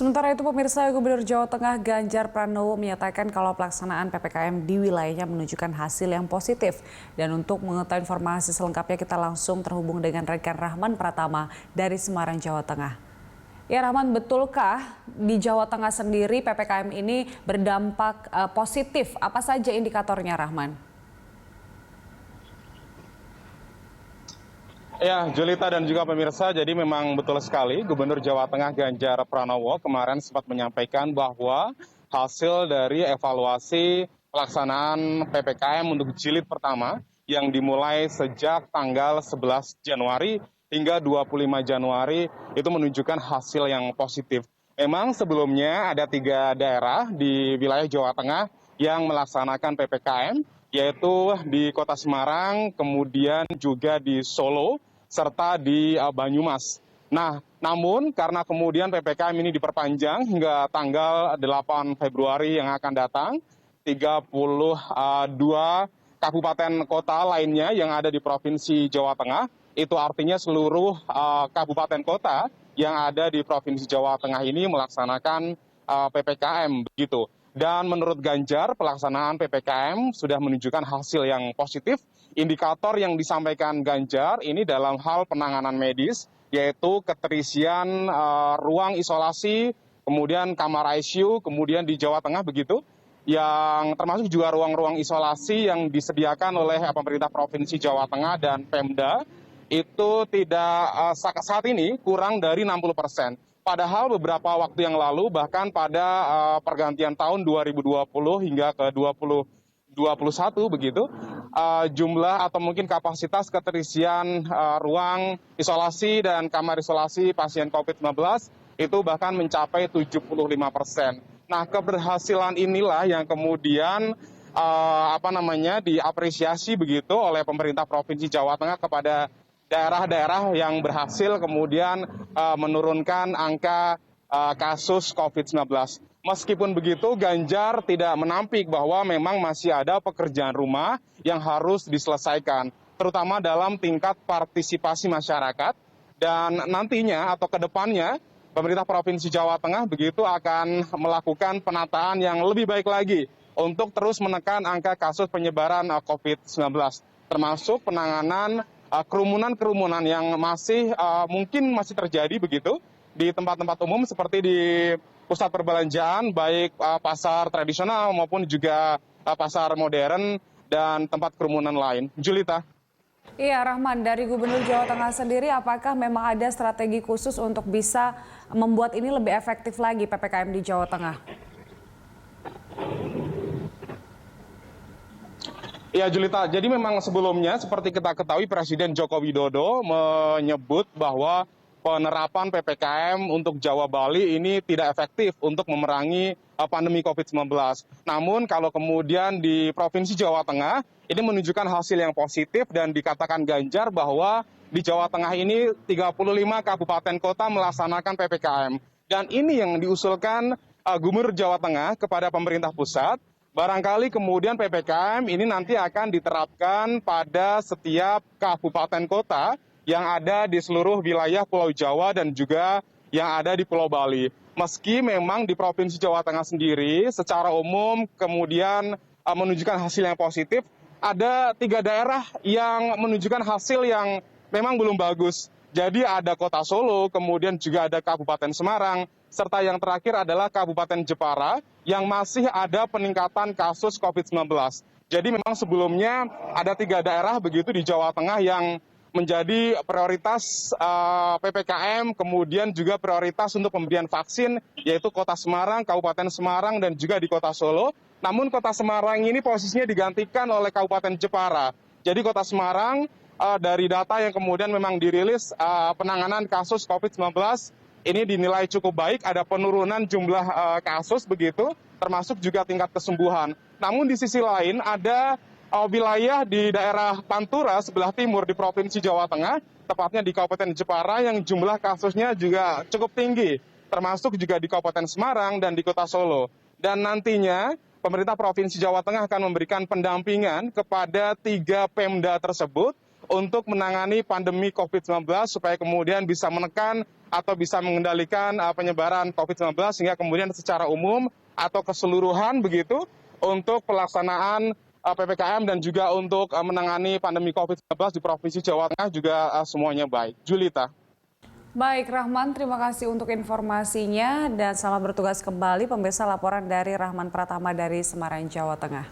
Sementara itu, pemirsa, Gubernur Jawa Tengah Ganjar Pranowo menyatakan kalau pelaksanaan PPKM di wilayahnya menunjukkan hasil yang positif. Dan untuk mengetahui informasi selengkapnya, kita langsung terhubung dengan rekan Rahman Pratama dari Semarang, Jawa Tengah. Ya, Rahman, betulkah di Jawa Tengah sendiri PPKM ini berdampak positif? Apa saja indikatornya, Rahman? Ya, Julita dan juga pemirsa, jadi memang betul sekali Gubernur Jawa Tengah Ganjar Pranowo kemarin sempat menyampaikan bahwa hasil dari evaluasi pelaksanaan PPKM untuk jilid pertama yang dimulai sejak tanggal 11 Januari hingga 25 Januari itu menunjukkan hasil yang positif. Memang sebelumnya ada 3 daerah di wilayah Jawa Tengah yang melaksanakan PPKM, yaitu di Kota Semarang, kemudian juga di Solo, serta di Banyumas. Nah, namun karena kemudian PPKM ini diperpanjang hingga tanggal 8 Februari yang akan datang, 32 kabupaten kota lainnya yang ada di Provinsi Jawa Tengah, itu artinya seluruh kabupaten kota yang ada di Provinsi Jawa Tengah ini melaksanakan PPKM begitu. Dan menurut Ganjar, pelaksanaan PPKM sudah menunjukkan hasil yang positif. Indikator yang disampaikan Ganjar ini dalam hal penanganan medis, yaitu keterisian ruang isolasi, kemudian kamar ICU, kemudian di Jawa Tengah begitu, yang termasuk juga ruang-ruang isolasi yang disediakan oleh pemerintah Provinsi Jawa Tengah dan Pemda, itu tidak saat ini kurang dari 60%. Padahal beberapa waktu yang lalu, bahkan pada pergantian tahun 2020 hingga ke 2021 begitu, jumlah atau mungkin kapasitas keterisian ruang isolasi dan kamar isolasi pasien COVID-19 itu bahkan mencapai 75%. Nah, keberhasilan inilah yang kemudian diapresiasi begitu oleh pemerintah Provinsi Jawa Tengah kepada daerah-daerah yang berhasil kemudian menurunkan angka kasus COVID-19. Meskipun begitu, Ganjar tidak menampik bahwa memang masih ada pekerjaan rumah yang harus diselesaikan, terutama dalam tingkat partisipasi masyarakat. Dan nantinya atau ke depannya, pemerintah Provinsi Jawa Tengah begitu akan melakukan penataan yang lebih baik lagi untuk terus menekan angka kasus penyebaran COVID-19, termasuk penanganan kerumunan-kerumunan yang mungkin masih terjadi begitu di tempat-tempat umum seperti di pusat perbelanjaan, baik pasar tradisional maupun juga pasar modern dan tempat kerumunan lain. Julita. Iya, Rahman, dari Gubernur Jawa Tengah sendiri, apakah memang ada strategi khusus untuk bisa membuat ini lebih efektif lagi PPKM di Jawa Tengah? Ya, Julita, jadi memang sebelumnya seperti kita ketahui Presiden Joko Widodo menyebut bahwa penerapan PPKM untuk Jawa Bali ini tidak efektif untuk memerangi pandemi COVID-19. Namun kalau kemudian di Provinsi Jawa Tengah ini menunjukkan hasil yang positif dan dikatakan Ganjar bahwa di Jawa Tengah ini 35 kabupaten kota melaksanakan PPKM. Dan ini yang diusulkan Gubernur Jawa Tengah kepada pemerintah pusat. Barangkali kemudian PPKM ini nanti akan diterapkan pada setiap kabupaten kota yang ada di seluruh wilayah Pulau Jawa dan juga yang ada di Pulau Bali. Meski memang di Provinsi Jawa Tengah sendiri secara umum kemudian menunjukkan hasil yang positif, ada 3 daerah yang menunjukkan hasil yang memang belum bagus. Jadi ada Kota Solo, kemudian juga ada Kabupaten Semarang, serta yang terakhir adalah Kabupaten Jepara yang masih ada peningkatan kasus COVID-19. Jadi memang sebelumnya ada 3 daerah begitu di Jawa Tengah yang menjadi prioritas PPKM, kemudian juga prioritas untuk pemberian vaksin, yaitu Kota Semarang, Kabupaten Semarang, dan juga di Kota Solo. Namun Kota Semarang ini posisinya digantikan oleh Kabupaten Jepara. Jadi Kota Semarang dari data yang kemudian memang dirilis penanganan kasus COVID-19 ini dinilai cukup baik, ada penurunan jumlah kasus begitu, termasuk juga tingkat kesembuhan. Namun di sisi lain ada wilayah di daerah Pantura sebelah timur di Provinsi Jawa Tengah, tepatnya di Kabupaten Jepara yang jumlah kasusnya juga cukup tinggi, termasuk juga di Kabupaten Semarang dan di Kota Solo. Dan nantinya pemerintah Provinsi Jawa Tengah akan memberikan pendampingan kepada 3 Pemda tersebut untuk menangani pandemi COVID-19 supaya kemudian bisa menekan atau bisa mengendalikan penyebaran COVID-19 sehingga kemudian secara umum atau keseluruhan begitu untuk pelaksanaan PPKM dan juga untuk menangani pandemi COVID-19 di Provinsi Jawa Tengah juga semuanya baik. Julita. Baik, Rahman, terima kasih untuk informasinya dan selamat bertugas kembali. Pemirsa, laporan dari Rahman Pratama dari Semarang, Jawa Tengah.